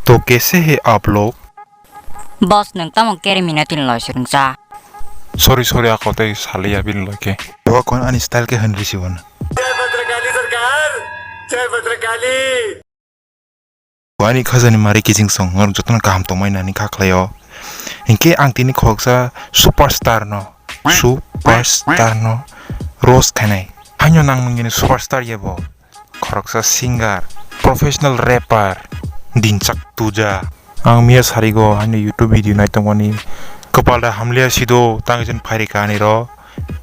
तो कैसे है आप लोग? बस नोंथांमोन केरिमिना तिनलायसोंजा sorry ako tay sali abin lake. Bawa kon ani style ke Henry siwan. जय भद्रकाली सरकार, जय Bhadrakali. Wani khazani mari kijing song ngor jotan kaham to maina ni khaklayo. Inke ang tini khoksa superstar no. Superstar no. Rose khanai. Hanyo nang ngini superstar yebo. Khoroksa singer, professional rapper, Dhinchak Pooja. Ang mia sarigo hanyo YouTube video nai tongoni. Kepala hamlia sido tangjen phairika ni ro.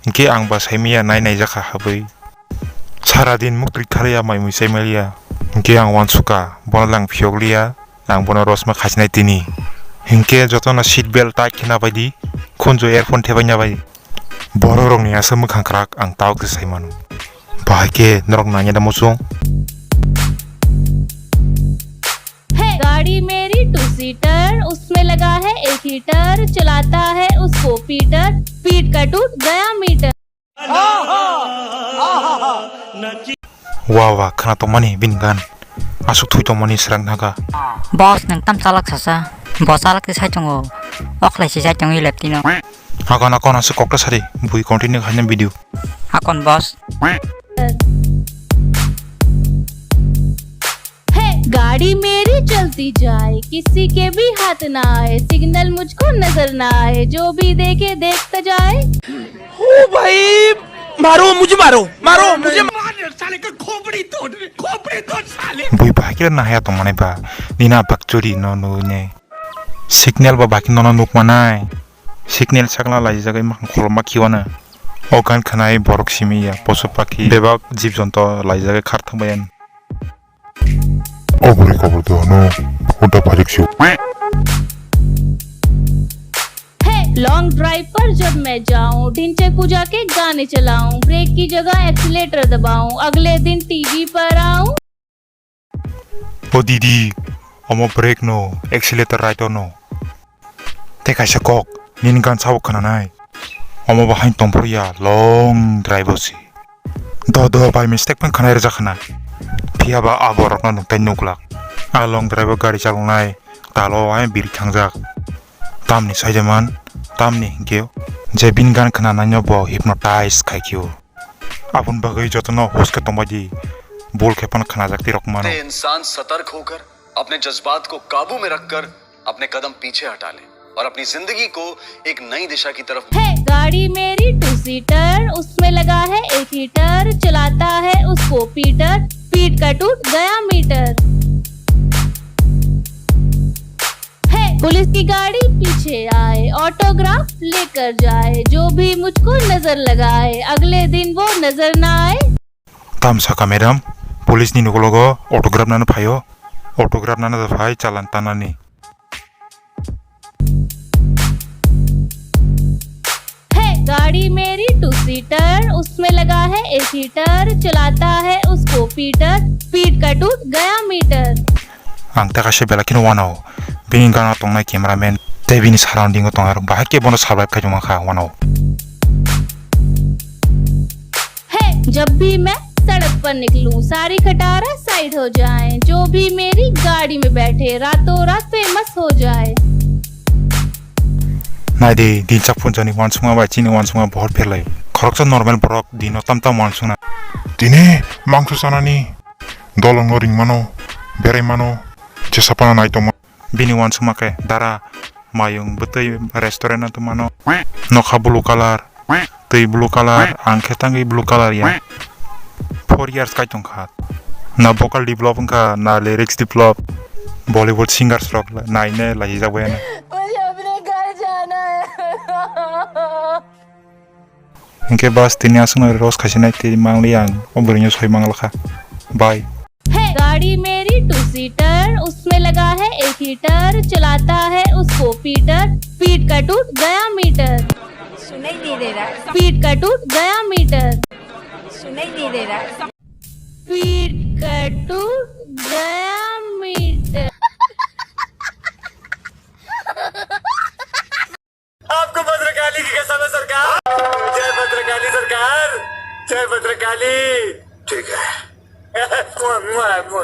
Inke ang basai mia nai jaka habai. Saradin mukri kharya mai musai melia. Inke ang wansuka bonalang phioglia lang bona rosma khajnai tini. Inke jotona seat belt tight khina baidi khonjo earphone thebanya bai. Bororong ni asam khangkrak ang tauk sai manu. Bahake norok nanya da musung. गाड़ी मेरी two seater, उसमें लगा है एक heater, चलाता है उसको Peter, पीट का टूट गया metre. Wah kana to mani bingan. Asuk thui to mani serang naga. बस नोंथां salak sasa bos salak ti sajongo oklai si sajongi leptino Akan asuk kokta sari bui continue khanya video. akon bos गाड़ी मेरी चलती जाए, किसी के भी हाथ ना आए, सिग्नल मुझको नजर ना आए, जो भी देखे देखता जाए। ओ भाई मारो मुझे साले का खोपड़ी तोड़ साले। Bui bahakira na haya to mane ba. Nina bakchuri no ne. Signal ba bakin no nuk manai. Signal sakla lai jagai mak kholma kiwana. Ogan khanai borok simiya posu paki bebak jib jonto lai jagai kharthang bayan. Obri kabur do no udah balik sih. Long drive पर जब मैं जाऊं, ढिंचैक पूजा के गाने चलाऊं, break की जगह accelerator दबाऊं, अगले दिन टीवी पर आऊं। O didi, omo brake no, accelerator right no. Teka siya kok, niningan sawak ka na nai. Omo bahain tomporiya, long drive si. Do by mistake pang kanay raja ka na. Piya ba aborok na nung nuklak. A long drive gari chalong nai, talo ay birik hangjak. Tam ni sayjaman, tam ni gyo. Jebin gan kana nanyo bo hypnotize kai kyo. Apun bagai jotono host ke tombaji. बोल के अपन खाना जाती रख मानो। इंसान सतर्क होकर अपने जज्बात को काबू में रखकर अपने कदम पीछे हटा ले और अपनी जिंदगी को एक नई दिशा की तरफ। गाड़ी मेरी टू सीटर, उसमें लगा है एक हीटर, चलाता है उसको पीटर, पीट का टूट गया मीटर। पुलिस की गाड़ी पीछे आए, ऑटोग्राफ लेकर जाए, जो भी मुझको नजर लगाए, अगले दिन वो नजर ना आए। Tam saka madam, polis ni nukologo autograph nana payo, autograph nana da pai chalan tanani. गाड़ी मेरी टू सीटर, उसमें लगा है एक हीटर, चलाता है उसको पीटर, पीट का टूट गया metre. Ang taka siya bela kino wanaw, bininggan na tong na cameraman, te bini surrounding ko tong arong bahag ke bono survive ka yung mga wanaw. जब भी मैं सड़क पर निकलूं, सारी खटारा साइड हो जाए, जो भी मेरी गाड़ी में बैठे रातों रात फेमस हो जाए। Nadi Dhinchak punjani wansunga ba chini wansunga bahut phelai. Khoroksa normal borok dino tamta wansuna. Dine mangso sana ni dolong no ring mano berai mano jesapana nai to Bini wansuma ke dara mayung betai restoran tu mano. Nokha blue color, tei blue color, angketangi blue color ya. 4 years kai tong khat. Na vocal develop ka na lyrics develop. Bollywood singers rock na ine la hija buena. मुझे अपने घर जाना है। Inke bas tini asung ros khasina ti mangliang obrinya soi manglakha. Bye. गाड़ी मेरी two seater, उसमें लगा है एक हीटर, चलाता है उसको पीटर, पीट का टूट गया मीटर। सुनाई नहीं दे रहा, पीट का टूट गया मीटर। सुनाई नहीं दे रहा। पीट का टूट गया मीटर। आपको भद्रकाली की कसम है सरकार। जय भद्रकाली सरकार, जय भद्रकाली। ठीक है।